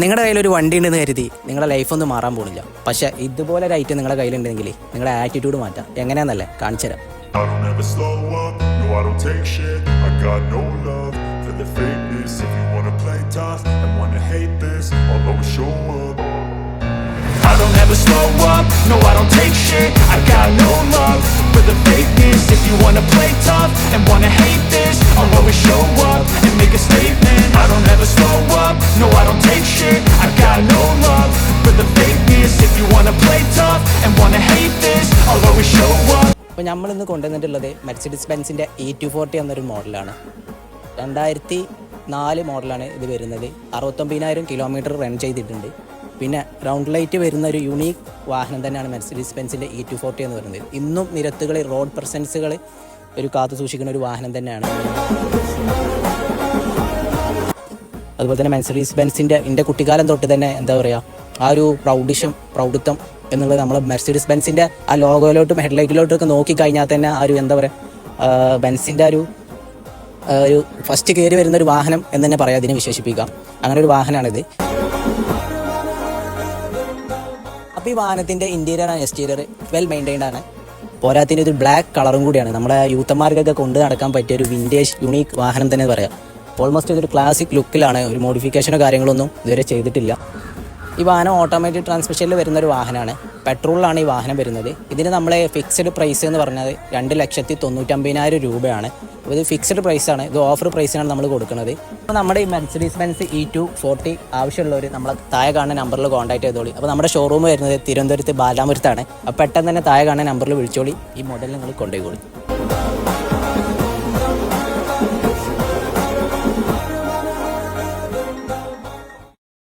നിങ്ങളുടെ കയ്യിൽ ഒരു വണ്ടി ഉണ്ടെന്ന് കരുതി നിങ്ങളുടെ ലൈഫൊന്നും മാറാൻ പോകുന്നില്ല. പക്ഷേ ഇതുപോലെ ഒരു ഐറ്റം നിങ്ങളുടെ കയ്യിലുണ്ടെങ്കിൽ നിങ്ങളുടെ ആറ്റിറ്റ്യൂഡ് മാറ്റാം. എങ്ങനെയാണെന്നല്ലേ കാണിച്ചു തരാം. I don't ever slow up, no I don't take shit. I got no love for the fakeness. If you wanna play tough and wanna hate this, I'll always show up. I don't ever slow up, no I don't take shit. I got no love for the fakeness. If you wanna play tough and wanna hate this, I'll always show up and make a statement. I don't ever slow up, no I don't take shit. I got no love for the fakeness. If you wanna play tough and wanna hate this, I'll always show up. അപ്പോൾ നമ്മളിന്ന് കൊണ്ടുവന്നിട്ടുള്ളത് Mercedes ബെൻസിൻ്റെ E240 എന്നൊരു മോഡലാണ്. 2004 മോഡലാണ് ഇത് വരുന്നത്. 69,000 kilometre run ചെയ്തിട്ടുണ്ട്. പിന്നെ റൗണ്ട് ലൈറ്റ് വരുന്ന ഒരു യുണീക്ക് വാഹനം തന്നെയാണ് മെർസിഡീസ് ബെൻസിൻ്റെ E240 എന്ന് പറയുന്നത്. ഇന്നും നിരത്തുകളിൽ റോഡ് പ്രസൻസുകൾ ഒരു കാത്തു സൂക്ഷിക്കുന്ന ഒരു വാഹനം തന്നെയാണ്. അതുപോലെ തന്നെ മെർസിഡീസ് ബെൻസിൻ്റെ എൻ്റെ കുട്ടിക്കാലം തൊട്ട് തന്നെ എന്താ പറയുക, ആ ഒരു പ്രൗഢിത്വം എന്നുള്ളത് നമ്മൾ മെർസിഡീസ് ബെൻസിൻ്റെ ആ ലോഗോയിലോട്ടും ഹെഡ്ലൈറ്റിലോട്ടും ഒക്കെ നോക്കിക്കഴിഞ്ഞാൽ തന്നെ ആ ഒരു എന്താ പറയുക, ബെൻസിൻ്റെ ഒരു ഫസ്റ്റ് കയറി വരുന്ന ഒരു വാഹനം എന്ന് തന്നെ പറയാം, അതിനെ വിശേഷിപ്പിക്കാം. അങ്ങനെ ഒരു വാഹനമാണിത്. അപ്പോൾ ഈ വാഹനത്തിൻ്റെ interior and exterior well maintained ആണ്. പോരാത്തിന് ഇത് ബ്ലാക്ക് കളറും കൂടിയാണ്. നമ്മുടെ യൂത്തന്മാർക്കൊക്കെ കൊണ്ട് നടക്കാൻ പറ്റിയ ഒരു വിൻറ്റേജ് യുണീക്ക് വാഹനം തന്നെ പറയാം. ഓൾമോസ്റ്റ് ഇതൊരു ക്ലാസിക് ലുക്കിലാണ്. ഒരു മോഡിഫിക്കേഷനോ കാര്യങ്ങളൊന്നും ഇതുവരെ ചെയ്തിട്ടില്ല. ഈ വാഹനം ഓട്ടോമാറ്റിക് ട്രാൻസ്മിഷനിൽ വരുന്നൊരു വാഹനമാണ്. പെട്രോളിലാണ് ഈ വാഹനം വരുന്നത്. ഇതിന് നമ്മളെ ഫിക്സഡ് പ്രൈസ് എന്ന് പറഞ്ഞത് 2,99,000 രൂപയാണ്. അപ്പോൾ ഇത് ഫിക്സഡ് പ്രൈസാണ്. ഇത് ഓഫർ പ്രൈസിനാണ് നമ്മൾ കൊടുക്കുന്നത്. അപ്പോൾ നമ്മുടെ ഈ മെർസിഡീസ് ബെൻസ് E240 ആവശ്യമുള്ളവർ നമ്മളെ താഴെ കാണുന്ന നമ്പറിൽ കോൺടാക്ട് ചെയ്തോളി. അപ്പോൾ നമ്മുടെ ഷോറൂം വരുന്നത് തിരുവനന്തപുരത്ത് ബാലാപുരത്താണ്. അപ്പോൾ പെട്ടെന്ന് തന്നെ താഴെ കാണുന്ന നമ്പറിൽ വിളിച്ചോളി. ഈ മോഡൽ നിങ്ങൾ കൊണ്ടുപോയിക്കോളി.